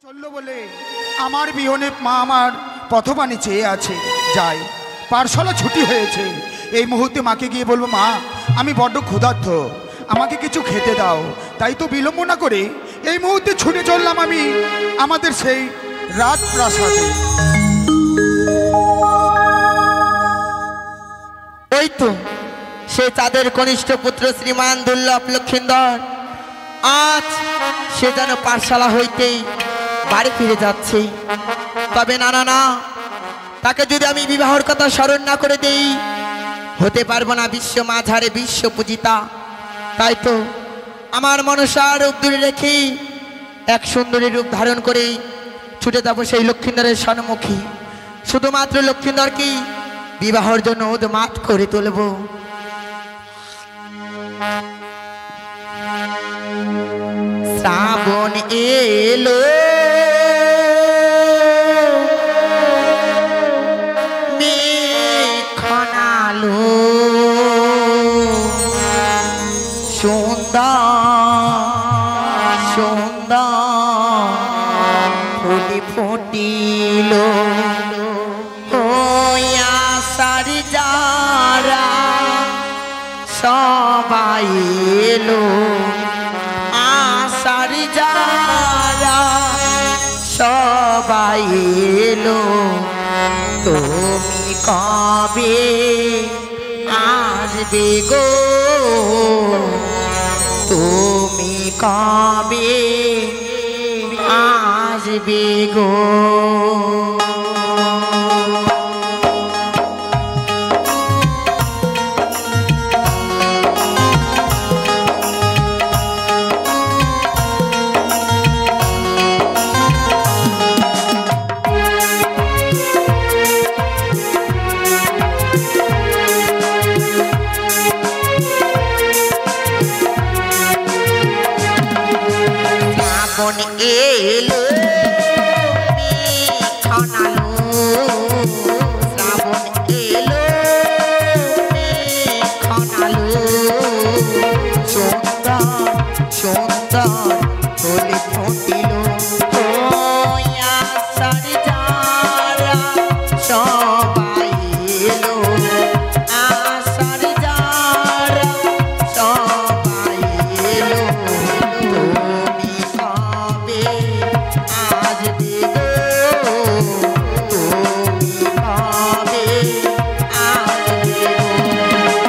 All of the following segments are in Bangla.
চললো বলে আমার বিহনে মা আমার পথবাণী চেয়ে আছে। যাই, পাঠশালা ছুটি হয়েছে, এই মুহূর্তে মাকে গিয়ে বলবো, মা আমি বড্ড ক্ষুধার্ত, আমাকে কিছু খেতে দাও। তাই তো বিলম্ব না করে এই মুহূর্তে ছুটে চললাম আমি আমাদের সেই রাজপ্রাসাদে। ওই তো সে তাদের কনিষ্ঠ পুত্র শ্রীমান দুর্লভ লক্ষিন্দর আজ সে যেন পাঠশালা হইতেই বাড়ি ফিরে যাচ্ছে। তবে না না না, তাকে যদি আমি বিবাহর কথা স্মরণ না করে দেই, হতে পারবো না বিশ্ব মাঝারে বিশ্ব পূজিতা। তাই তো আমার মনসার রূপ দূরে রেখে এক সুন্দরী রূপ ধারণ করে ছুটে যাবো সেই লক্ষিন্দরের সম্মুখী। শুধুমাত্র লক্ষিন্দরকে বিবাহর জন্য উন্মাদ করে তুলব। শ্রাবণ এলো মেঘনালো সুন্দর সুন্দর ফুলি ফুটিল আষাঢ় যারা সবাই এলো, আষাঢ় যারা সবাই এলো, তুমি কবে আসবে গো, তুমি কবে আসবে গো। শ্রাবণ এলো মেঘনালো, শ্রাবণ এলো মেঘনালো সুন্দর সুন্দর ফুলি ফুটিল আষাঢ় যারা সবাই এলো, আষাঢ় যারা সবাই এলো, তুমি কবে আসবে গো, তুমি কবে আসবে গো।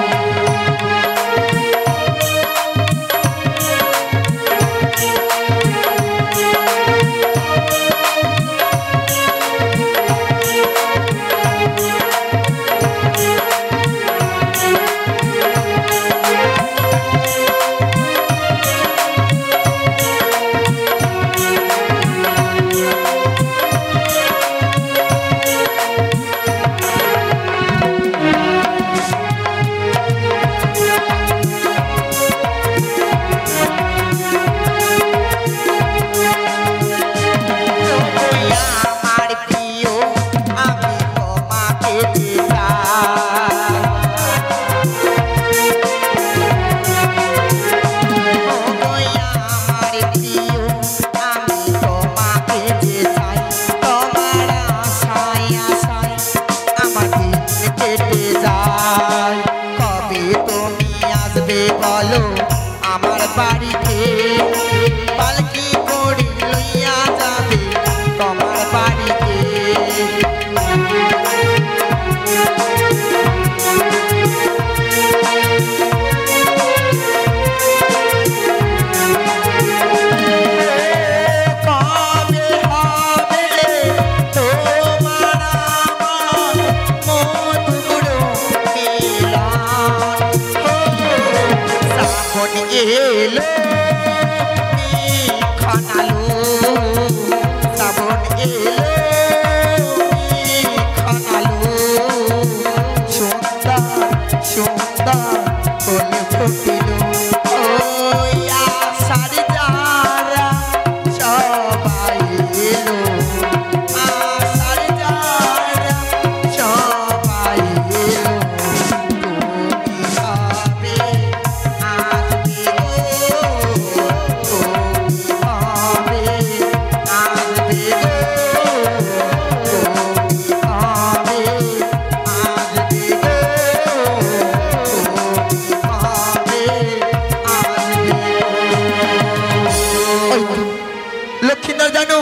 লক্ষ্মীন্দর যেন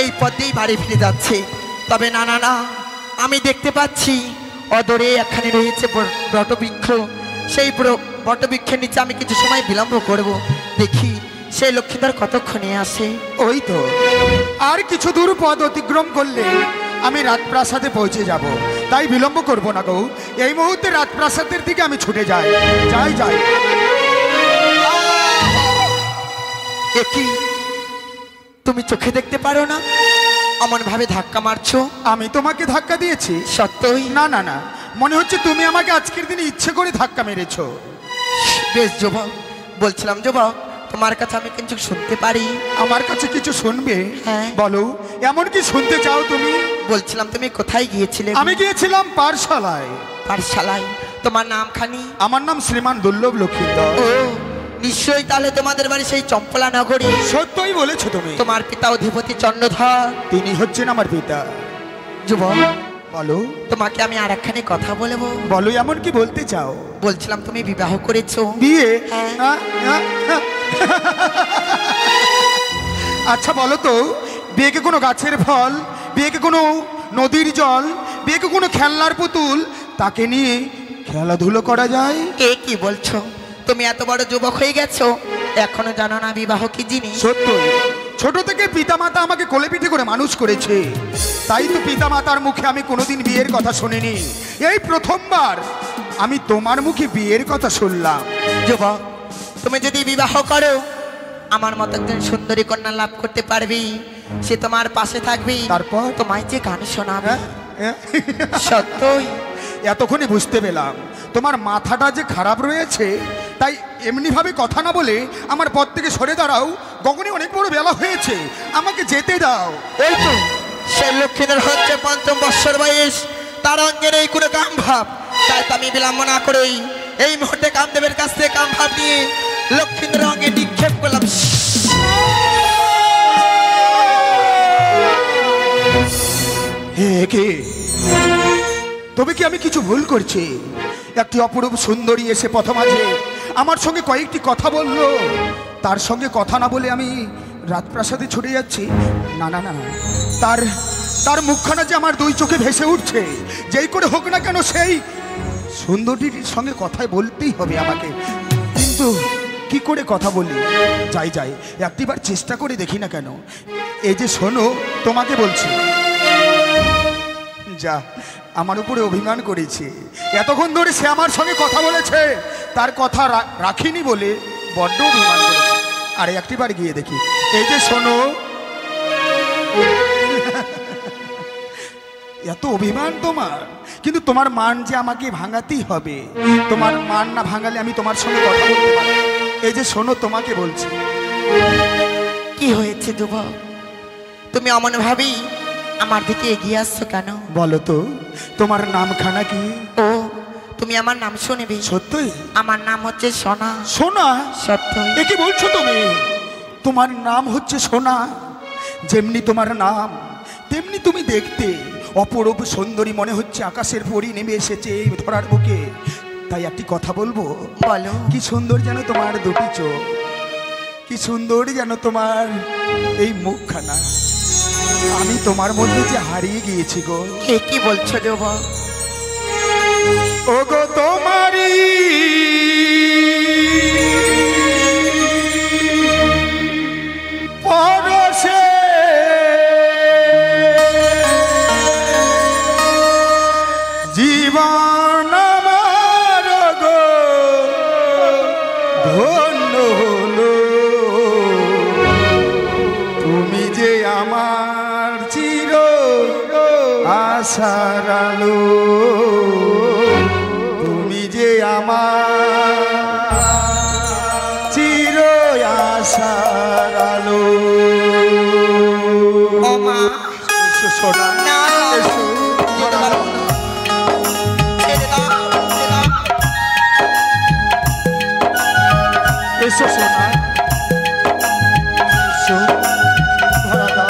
এই পথ দিয়েই বাড়ি ফিরে যাচ্ছে। তবে না না না, আমি দেখতে পাচ্ছি অদূরে এখানে রয়েছে বটবৃক্ষ। সেই বটবৃক্ষের নিচে আমি কিছু সময় বিলম্ব করব, দেখি সেই লক্ষ্মীন্দর কতক্ষণে আসে। ওই তো আর কিছু দূর পথ অতিক্রম করলে আমি রাজপ্রাসাদে পৌঁছে যাব, তাই বিলম্ব করব না গো। এই মুহূর্তে রাজপ্রাসাদের দিকে আমি ছুটে যাই। যাই যাই। কি তুমি চোখে দেখতে পারো না অমন ভাবে ধাক্কা মারছো? আমি তোমাকে ধাক্কা দিয়েছি? সত্যই? না না না, মনে হচ্ছে তুমি আমাকে আজকের দিনে ইচ্ছে করে ধাক্কা মেরেছো। বেশ যুবক, বলছিলাম যুবক, তোমার কাছে আমি কিছু শুনতে পারি? আমার কাছে কিছু শুনবে? হ্যাঁ। বলো, এমন কি শুনতে চাও তুমি? বলছিলাম তুমি কোথায় গিয়েছিলে? আমি গিয়েছিলাম পাঠশালায়। পাঠশালায়? তোমার নাম খানি? আমার নাম শ্রীমান দুর্লভ লক্ষ্মীন্দর। ও নিশ্চয়ই, তাহলে তোমাদের বাড়ি সেই চম্পলা নগরী। সত্যই বলেছো তুমি। তোমার পিতা অধিপতি চন্দ্রধর তিনি হচ্ছেন আমার পিতা। যুবক, বলো। তোমাকে আমি আর একখানি কথা বলবো। বলো, এমন কি বলতে চাও? বলছিলাম তুমি বিবাহ করেছো? বিয়ে? হ্যাঁ। আচ্ছা বলো তো, বিয়েকে কোনো গাছের ফল, বিয়েকে কোনো নদীর জল, বিয়েকে কোনো খেলনার পুতুল, তাকে নিয়ে খেলাধুলো করা যায়? কে কি বলছো? তুমি এত বড় যুবক হয়ে গেছো, এখনো জানো না বিবাহ কি জিনিস? সত্যই, ছোট থেকে পিতামাতা আমাকে কোলে পিঠে করে মানুষ করেছে, তাই তো পিতামাতার মুখে আমি কোনোদিন বিয়ের কথা শুনিনি। এই প্রথমবার আমি তোমার মুখে বিয়ের কথা শুনলাম। যুবক, তুমি যদি বিবাহ করো আমার মতো একজন সুন্দরী কন্যা লাভ করতে পারবি, সে তোমার পাশে থাকবি, তারপর তোমায় যে গান শোনাবে। হ্যাঁ? সত্যই? এতক্ষণে বুঝতে পেলাম তোমার মাথাটা যে খারাপ রয়েছে, তাই এমনিভাবে কথা না বলে আমার পথ থেকে সরে দাঁড়াও। গগনে অনেক বড় বেলা হয়েছে, আমাকে যেতে দাও। এই তো সেই লক্ষ্মীদের হচ্ছে ৫ম বৎসর বয়স, তার অঙ্গের এই কোনো কাম ভাব, তাই তো আমি বিলম্ব না করেই এই মুহূর্তে কামদেবের কাছ থেকে কাম ভাব নিয়ে লক্ষ্মীদের অঙ্গে নিক্ষেপ করলাম। হে কে? তবে কি আমি কিছু ভুল করছি? একটি অপরূপ সুন্দরী এসে পথমাঝে আমার সঙ্গে কয়েকটি কথা বলল, তার সঙ্গে কথা না বলে আমি রাজপ্রাসাদে ছুটে যাচ্ছি? না না না, তার তার মুখখানা যে আমার দুই চোখে ভেসে উঠছে। যেই করে হোক না কেন সেই সুন্দরীর সঙ্গে কথাই বলতেই হবে আমাকে, কিন্তু কি করে কথা বলি? যাই যাই, একটিবার চেষ্টা করে দেখি না কেন। এই যে শোনো, তোমাকে বলছি, যা আমার উপরে অভিমান করেছে, এতক্ষণ ধরে সে আমার সঙ্গে কথা বলেছে, তার কথা রাখিনি বলে বড্ড অভিমান করেছে। আরে একটিবার গিয়ে দেখি। এই যে শোনো, এত অভিমান তোমার, কিন্তু তোমার মান যে আমাকে ভাঙাতেই হবে। তোমার মান না ভাঙালে আমি তোমার সঙ্গে কথা বলতে পারি। এই যে শোনো, তোমাকে বলছি। কি হয়েছে যুবক, তুমি অমন ভাবেই আমার দিকে এগিয়ে আসছো কেন? বলো তো, তোমার নামখানা কি? ও, তুমি আমার নাম শুনবে? সত্যই? আমার নাম হচ্ছে সোনা। সোনা? সত্যই? এ কি বলছো তুমি? তোমার নাম হচ্ছে সোনা? যেমনি তোমার নাম তেমনি তুমি দেখতে অপরূপ সুন্দরী, মনে হচ্ছে আকাশের পরি নেমে এসেছে এই ধরার বুকে। তাই একটি কথা বলবো? বলো। কি সুন্দর যেন তোমার দুটি চোখ, কি সুন্দর যেন তোমার এই মুখখানা। আমি তোমার মধ্যে যে হারিয়ে গিয়েছি গো। কে কি বলছো যুবক? ও গো তোমারি পরশে জীবন আমার গো ধন্য হলো। তুমি যে আমার চির আশার আলো, তুমি যে আমার চির আশার আলো। ও মা, এসো সোনা, না, এসো। যেতে পারবো না। ছেড়ে দাও, ছেড়ে দাও। এসো সোনা, এসো, ধরা দাও।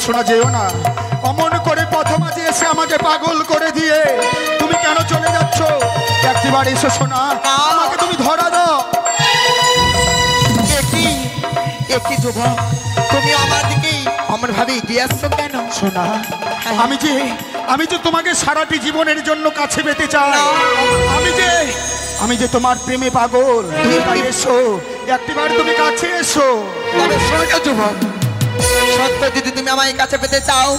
শোনা যেও না, অমন করে পথমাঝে এসে আমাকে পাগল করে দিয়ে তুমি কেন চলে যাচ্ছ? একটিবার এসো শোনা, আমাকে তুমি ধরা দাও। একটি যুবক, তুমি আমার দিকে অমন ভাবে এগিয়ে আসছো কেন? শোনা, আমি যে তোমাকে সারাটি জীবনের জন্য কাছে পেতে চাই। আমি যে তোমার প্রেমে পাগল। তাই এসো, একটিবার তুমি কাছে এসো। তবে শোনো যুবক, সত্য যদি তুমি আমায় কাছে পেতে চাও,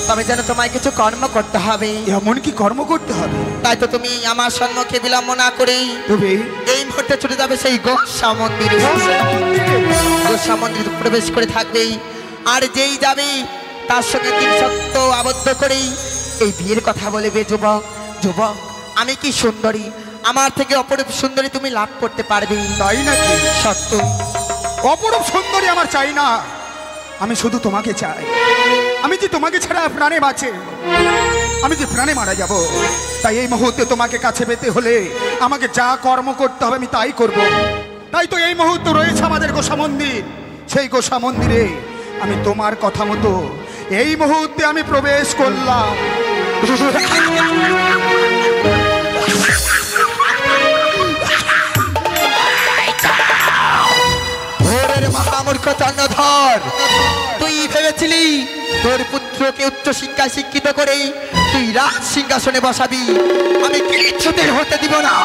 তবে যেন তোমায় কিছু কর্ম করতে হবে। এমন কি কর্ম করতে হবে? তাই তো তুমি আমার সম্মুখে বিলম্ব না করেই তবে এই মুহূর্তে ছুটে যাবে সেই গোসা মন্দিরে। গোসা মন্দিরে প্রবেশ করে থাকবেই, আর যেই যাবে তার সঙ্গে 3 সত্য আবদ্ধ করেই এই বিয়ের কথা বলবে। যুবক, যুবক, আমি কি সুন্দরী, আমার থেকে অপরূপ সুন্দরী তুমি লাভ করতে পারবে। তাই নাকি? সত্য। অপরূপ সুন্দরী আমার চাই না, আমি শুধু তোমাকে চাই। আমি যে তোমাকে ছাড়া প্রাণে বাঁচে, আমি যে প্রাণে মারা যাব। তাই এই মুহূর্তে তোমাকে কাছে পেতে হলে আমাকে যা কর্ম করতে হবে আমি তাই করব। তাই তো এই মুহূর্তে রয়েছে আমাদের গোসা মন্দির। সেই গোসা মন্দিরে আমি তোমার কথা মতো এই মুহূর্তে আমি প্রবেশ করলাম। ভোরের মহামূর্খ চন্দ্রধর, তুই ভেবেছিলি তোর পুত্রকে উচ্চ শিক্ষায় শিক্ষিত করে তুই রাজ সিংহাসনে বসাবি? আমি কিছুতেই হতে দিব না।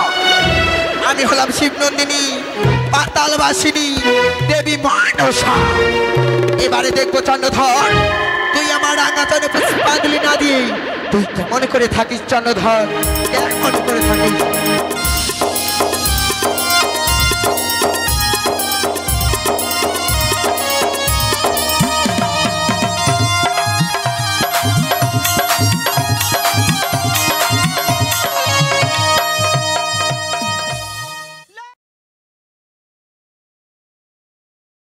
আমি হলাম শিবনন্দিনী, পাতালবাসিনী, দেবী মানসা। এবারে দেখবো চন্দ্রধর, তুই আমার আঙাতনে পুষ্পাঞ্জলি না দিয়ে তুই কেমন করে থাকিস চন্দ্রধর, কেমন করে থাকিস।